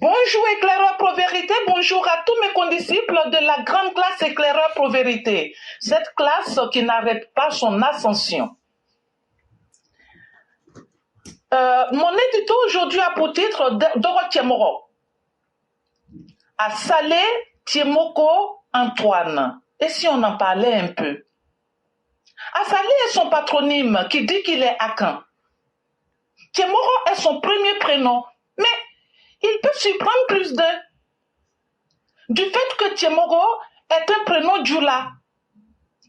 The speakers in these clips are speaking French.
Bonjour éclaireur pro-vérité, bonjour à tous mes condisciples de la grande classe éclaireur pro-vérité. Cette classe qui n'arrête pas son ascension. Mon édito aujourd'hui a pour titre Doro Tiemoro. À Salé Tiemoko Antoine. Et si on en parlait un peu? Assalé est son patronyme qui dit qu'il est Akan. Tiemoro est son premier prénom, mais il peut surprendre plus d'un. Du fait que Tiemoro est un prénom Djoula,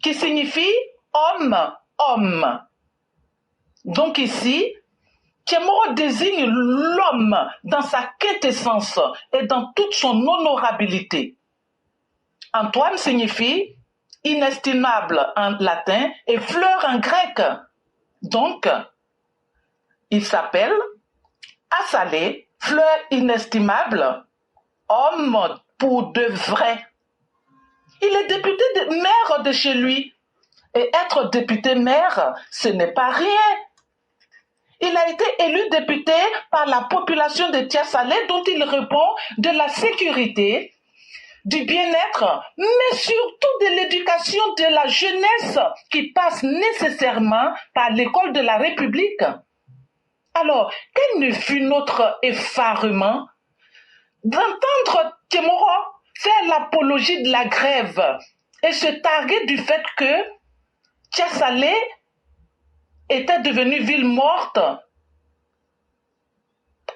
qui signifie homme. Donc ici, Tiemoro désigne l'homme dans sa quintessence et dans toute son honorabilité. Antoine signifie inestimable en latin et fleur en grec. Donc, il s'appelle Assalé, fleur inestimable, homme pour de vrai. Il est député maire de chez lui. Et être député maire, ce n'est pas rien. Il a été élu député par la population de Tia-Salé dont il répond de la sécurité, du bien-être, mais surtout de l'éducation de la jeunesse qui passe nécessairement par l'école de la République. Alors, quel ne fut notre effarement d'entendre Tiemoro faire l'apologie de la grève et se targuer du fait que Tia-Salé était devenue ville morte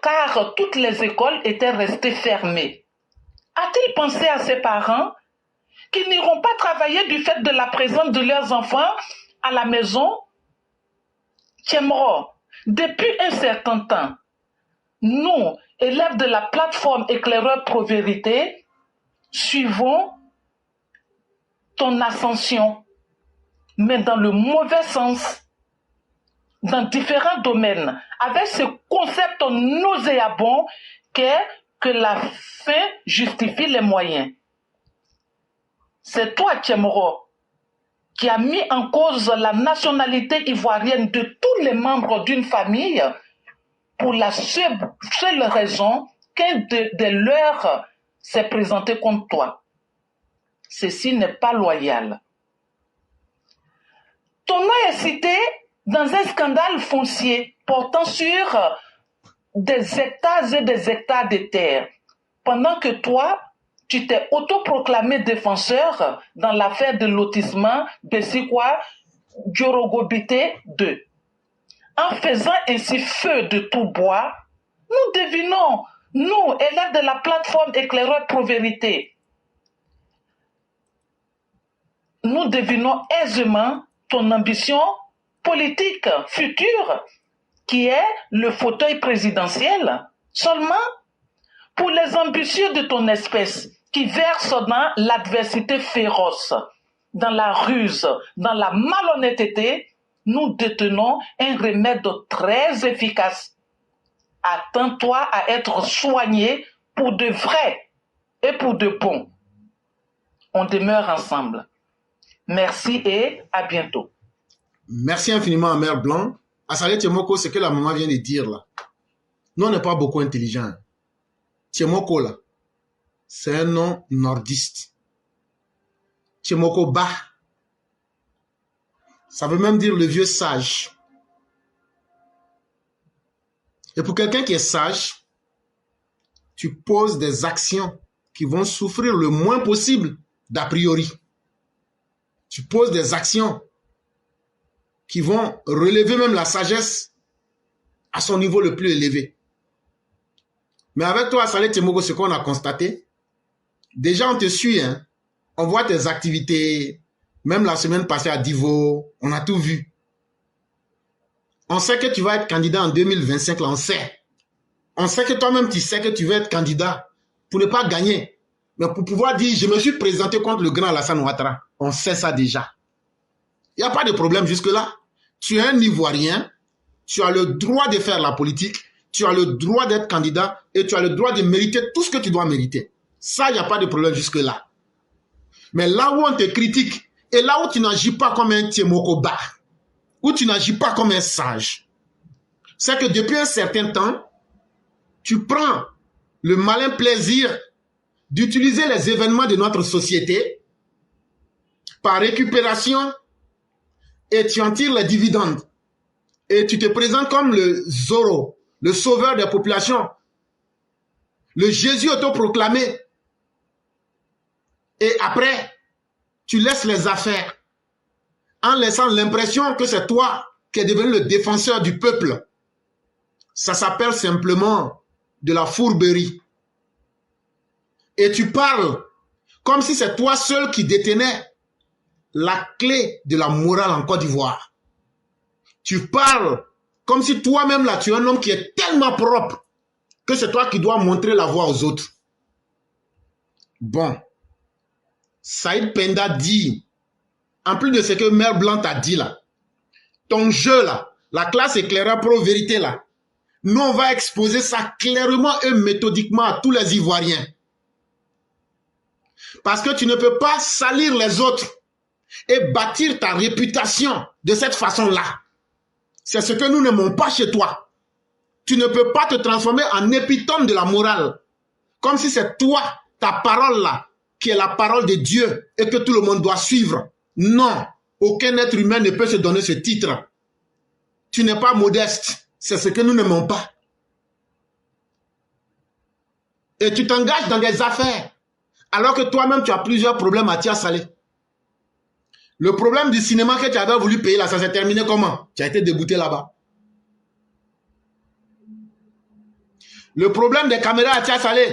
car toutes les écoles étaient restées fermées. A-t-il pensé à ses parents qui n'iront pas travailler du fait de la présence de leurs enfants à la maison? Tiemoro, depuis un certain temps, nous, élèves de la plateforme éclaireur pro-vérité, suivons ton ascension, mais dans le mauvais sens, dans différents domaines, avec ce concept nauséabond qu'est que la fin justifie les moyens. C'est toi, Tiemoro, qui a mis en cause la nationalité ivoirienne de tous les membres d'une famille pour la seule raison qu'un de leurs s'est présenté contre toi. Ceci n'est pas loyal. Ton nom est cité dans un scandale foncier portant sur des hectares et des hectares de terre, pendant que toi, tu t'es autoproclamé défenseur dans l'affaire de lotissement Bessikwa Djorogobité 2. En faisant ainsi feu de tout bois, nous devinons, nous, élèves de la plateforme éclaireur pro-vérité, nous devinons aisément ton ambition politique future, qui est le fauteuil présidentiel. Seulement, pour les ambitieux de ton espèce, qui versent dans l'adversité féroce, dans la ruse, dans la malhonnêteté, nous détenons un remède très efficace. Attends-toi à être soigné pour de vrai et pour de bon. On demeure ensemble. Merci et à bientôt. Merci infiniment à Mère Blanc. Assalé Tiemoko, ce que la maman vient de dire là. Nous, on n'est pas beaucoup intelligents. Tiemoko là, c'est un nom nordiste. Tiemoko Ba, ça veut même dire le vieux sage. Et pour quelqu'un qui est sage, tu poses des actions qui vont souffrir le moins possible d'a priori. Tu poses des actions qui vont relever même la sagesse à son niveau le plus élevé. Mais avec toi, Assalé Tiemoko, ce qu'on a constaté, déjà on te suit, hein? On voit tes activités, même la semaine passée à Divo, on a tout vu. On sait que tu vas être candidat en 2025, là, on sait. On sait que toi-même, tu sais que tu vas être candidat pour ne pas gagner. Mais pour pouvoir dire, je me suis présenté contre le grand Alassane Ouattara. On sait ça déjà. Il n'y a pas de problème jusque-là. Tu es un Ivoirien, tu as le droit de faire la politique, tu as le droit d'être candidat et tu as le droit de mériter tout ce que tu dois mériter. Ça, il n'y a pas de problème jusque-là. Mais là où on te critique et là où tu n'agis pas comme un Tiemoko Ba, où tu n'agis pas comme un sage, c'est que depuis un certain temps, tu prends le malin plaisir d'utiliser les événements de notre société par récupération et tu en tires les dividendes. Et tu te présentes comme le Zorro, le sauveur des populations, le Jésus autoproclamé. Et après, tu laisses les affaires en laissant l'impression que c'est toi qui es devenu le défenseur du peuple. Ça s'appelle simplement de la fourberie. Et tu parles comme si c'est toi seul qui détenais la clé de la morale en Côte d'Ivoire. Tu parles comme si toi-même là, tu es un homme qui est tellement propre que c'est toi qui dois montrer la voie aux autres. Bon, Saïd Penda dit, en plus de ce que Mère Blanc a dit là, ton jeu là, la classe éclaireur pro-vérité là, nous on va exposer ça clairement et méthodiquement à tous les Ivoiriens. Parce que tu ne peux pas salir les autres et bâtir ta réputation de cette façon-là. C'est ce que nous n'aimons pas chez toi. Tu ne peux pas te transformer en épitome de la morale. Comme si c'est toi, ta parole là, qui est la parole de Dieu et que tout le monde doit suivre. Non, aucun être humain ne peut se donner ce titre. Tu n'es pas modeste. C'est ce que nous n'aimons pas. Et tu t'engages dans des affaires alors que toi-même tu as plusieurs problèmes à Tia Salé. Le problème du cinéma que tu avais voulu payer là, ça s'est terminé comment? Tu as été débouté là-bas. Le problème des caméras à Tia Salé,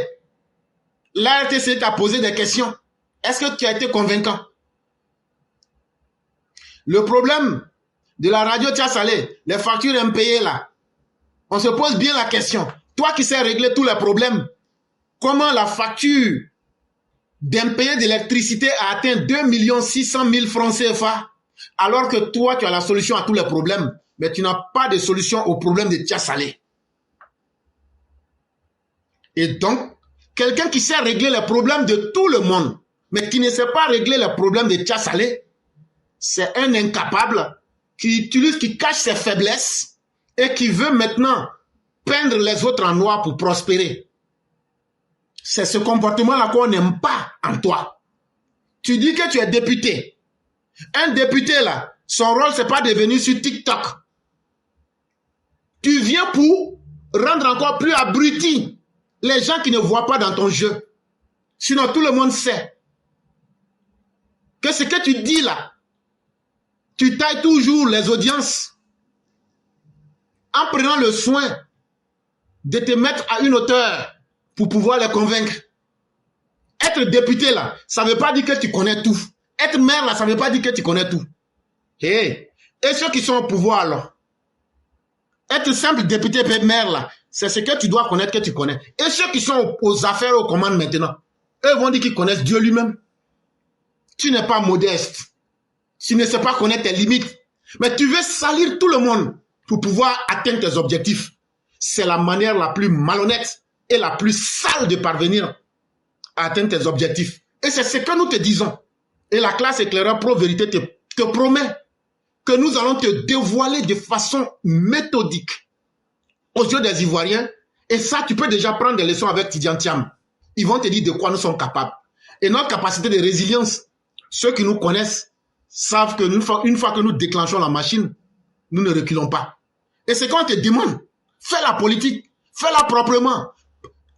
la RTC t'a posé des questions. Est-ce que tu as été convaincant? Le problème de la radio Tia Salé, les factures impayées là, on se pose bien la question. Toi qui sais régler tous les problèmes, comment la facture d'impayé d'électricité a atteint 2 600 000 francs CFA, alors que toi, tu as la solution à tous les problèmes, mais tu n'as pas de solution au problème de Tia Salé. Et donc, quelqu'un qui sait régler les problèmes de tout le monde, mais qui ne sait pas régler les problèmes de Tia Salé, c'est un incapable qui cache ses faiblesses et qui veut maintenant peindre les autres en noir pour prospérer. C'est ce comportement-là qu'on n'aime pas en toi. Tu dis que tu es député. Un député, là, son rôle, c'est pas de venir sur TikTok. Tu viens pour rendre encore plus abruti les gens qui ne voient pas dans ton jeu. Sinon, tout le monde sait que ce que tu dis là, tu tailles toujours les audiences en prenant le soin de te mettre à une hauteur pour pouvoir les convaincre. Être député là, ça ne veut pas dire que tu connais tout. Être maire là, ça ne veut pas dire que tu connais tout. Hey. Et ceux qui sont au pouvoir alors, être simple député maire là, c'est ce que tu dois connaître que tu connais. Et ceux qui sont aux affaires, aux commandes maintenant, eux vont dire qu'ils connaissent Dieu lui-même. Tu n'es pas modeste. Tu ne sais pas connaître tes limites. Mais tu veux salir tout le monde pour pouvoir atteindre tes objectifs. C'est la manière la plus malhonnête et la plus sale de parvenir à atteindre tes objectifs. Et c'est ce que nous te disons. Et la classe éclaireur pro-vérité te promet que nous allons te dévoiler de façon méthodique aux yeux des Ivoiriens. Et ça, tu peux déjà prendre des leçons avec Tidiane Thiam. Ils vont te dire de quoi nous sommes capables. Et notre capacité de résilience, ceux qui nous connaissent savent que une fois que nous déclenchons la machine, nous ne reculons pas. Et c'est quand on te demande, fais la politique, fais-la proprement.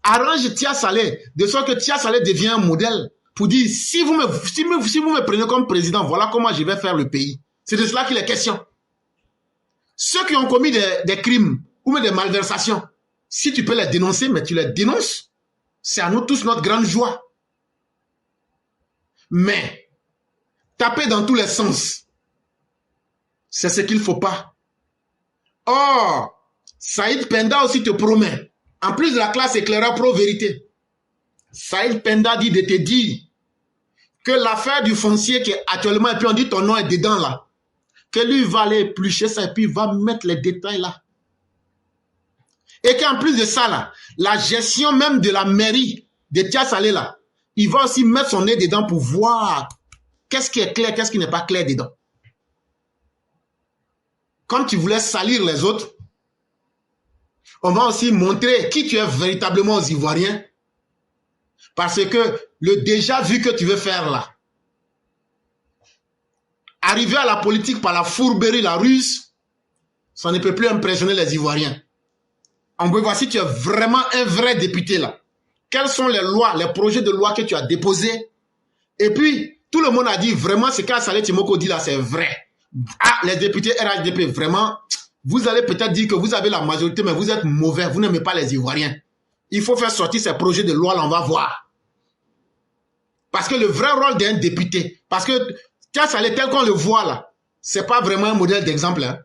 Arrange Tia Salé, de sorte que Tia Salé devient un modèle pour dire, si vous me prenez comme président, voilà comment je vais faire le pays. C'est de cela qu'il est question. Ceux qui ont commis des crimes ou même des malversations, si tu peux les dénoncer, mais tu les dénonces, c'est à nous tous notre grande joie. Mais, taper dans tous les sens, c'est ce qu'il ne faut pas. Or, Saïd Penda aussi te promet, en plus de la classe éclaireur pro-vérité, Saïd Penda dit de te dire que l'affaire du foncier qui est actuellement, et puis on dit ton nom est dedans là, que lui va aller éplucher ça et puis il va mettre les détails là. Et qu'en plus de ça là, la gestion même de la mairie de Tia Salé là, il va aussi mettre son nez dedans pour voir qu'est-ce qui est clair, qu'est-ce qui n'est pas clair dedans. Comme tu voulais salir les autres, On va aussi montrer qui tu es véritablement aux Ivoiriens. Parce que le déjà vu que tu veux faire là, arriver à la politique par la fourberie, la ruse, ça ne peut plus impressionner les Ivoiriens. On peut voir si tu es vraiment un vrai député là. Quelles sont les lois, les projets de loi que tu as déposés? Et puis, tout le monde a dit vraiment ce qu'Assalé Timoko dit là, c'est vrai. Ah, les députés RHDP, vraiment, vous allez peut-être dire que vous avez la majorité, mais vous êtes mauvais, vous n'aimez pas les Ivoiriens. Il faut faire sortir ces projets de loi là, on va voir. Parce que le vrai rôle d'un député, parce que Assalé tel qu'on le voit là, c'est pas vraiment un modèle d'exemple. Hein.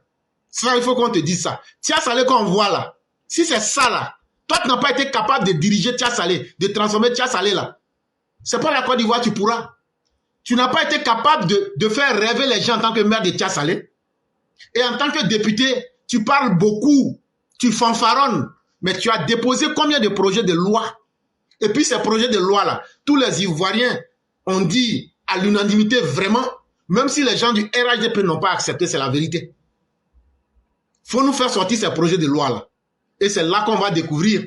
Ça, il faut qu'on te dise ça. Assalé qu'on voit là, si c'est ça là, toi tu n'as pas été capable de diriger Assalé, de transformer Assalé là, c'est pas la Côte d'Ivoire tu pourras. Tu n'as pas été capable de faire rêver les gens en tant que maire de Assalé. Et en tant que député, tu parles beaucoup, tu fanfaronnes, mais tu as déposé combien de projets de loi? Et puis ces projets de loi là, tous les Ivoiriens ont dit à l'unanimité vraiment, même si les gens du RHDP n'ont pas accepté, c'est la vérité. Faut nous faire sortir ces projets de loi là. Et c'est là qu'on va découvrir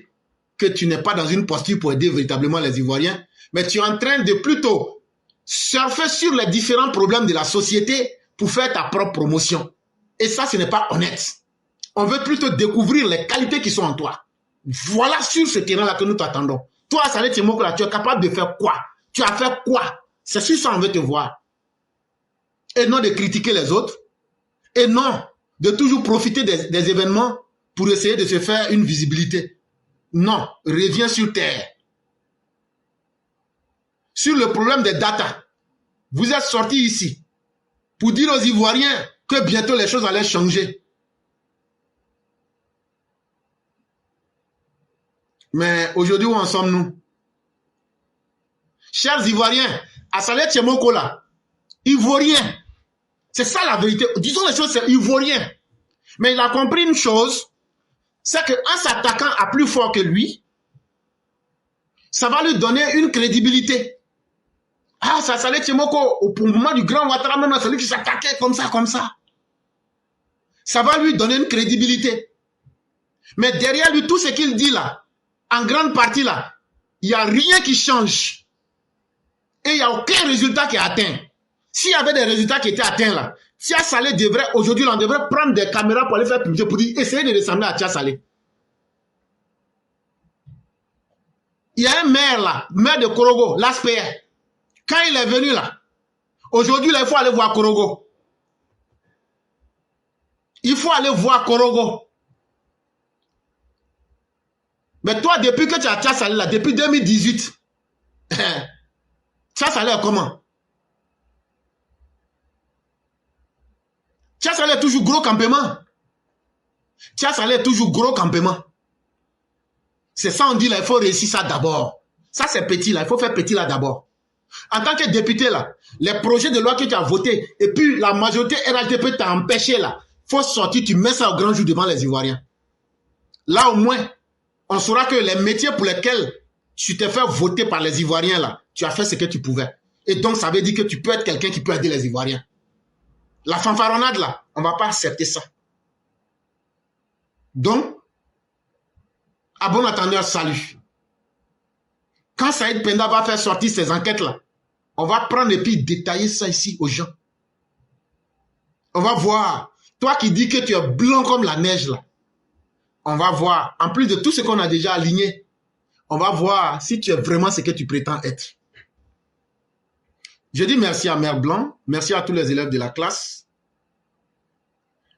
que tu n'es pas dans une posture pour aider véritablement les Ivoiriens, mais tu es en train de plutôt surfer sur les différents problèmes de la société pour faire ta propre promotion. Et ça, ce n'est pas honnête. On veut plutôt découvrir les qualités qui sont en toi. Voilà sur ce terrain-là que nous t'attendons. Toi, Assalé Timoko, là, tu es capable de faire quoi? Tu as fait quoi? C'est sur ça qu'on veut te voir. Et non de critiquer les autres. Et non de toujours profiter des événements pour essayer de se faire une visibilité. Non, reviens sur terre. Sur le problème des data, vous êtes sortis ici pour dire aux Ivoiriens que bientôt les choses allaient changer. Mais aujourd'hui, où en sommes-nous? Chers Ivoiriens, Assalé Timoko là, Ivoirien, c'est ça la vérité. Disons les choses, c'est Ivoirien. Mais il a compris une chose, c'est qu'en s'attaquant à plus fort que lui, ça va lui donner une crédibilité. Ah, ça Assalé Timoko, au moment du grand Ouattara, maintenant, c'est lui qui s'attaquait comme ça, comme ça. Ça va lui donner une crédibilité. Mais derrière lui, tout ce qu'il dit là, en grande partie là, il n'y a rien qui change. Et il n'y a aucun résultat qui est atteint. S'il y avait des résultats qui étaient atteints là, Assalé devrait, aujourd'hui, on devrait prendre des caméras pour aller faire publier, pour dire, essayer de ressembler à Assalé. Il y a un maire là, maire de Korogo, l'ASPR. Quand il est venu là, aujourd'hui, là, il faut aller voir Korogo. Il faut aller voir Korogo. Mais toi, depuis que tu as Assalé là, depuis 2018, Assalé est comment? Assalé est toujours gros campement. Assalé est toujours gros campement. C'est ça on dit là, il faut réussir ça d'abord. Ça c'est petit là, il faut faire petit là d'abord. En tant que député là, les projets de loi que tu as votés, et puis la majorité RHDP t'a empêché là, il faut sortir, tu mets ça au grand jour devant les Ivoiriens. Là au moins, on saura que les métiers pour lesquels tu t'es fait voter par les Ivoiriens là, tu as fait ce que tu pouvais. Et donc ça veut dire que tu peux être quelqu'un qui peut aider les Ivoiriens. La fanfaronnade là, on ne va pas accepter ça. Donc, à bon entendeur, salut. Quand Saïd Penda va faire sortir ces enquêtes-là, on va prendre et puis détailler ça ici aux gens. On va voir. Toi qui dis que tu es blanc comme la neige là, on va voir. En plus de tout ce qu'on a déjà aligné, on va voir si tu es vraiment ce que tu prétends être. Je dis merci à Mère Blanc, merci à tous les élèves de la classe.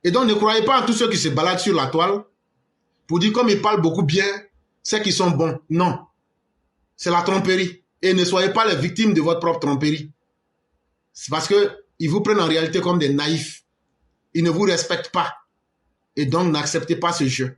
Et donc ne croyez pas en tous ceux qui se baladent sur la toile pour dire comme ils parlent beaucoup bien, c'est qu'ils sont bons. Non. C'est la tromperie. Et ne soyez pas les victimes de votre propre tromperie. C'est parce qu'ils vous prennent en réalité comme des naïfs. Ils ne vous respectent pas. Et donc n'acceptez pas ce jeu.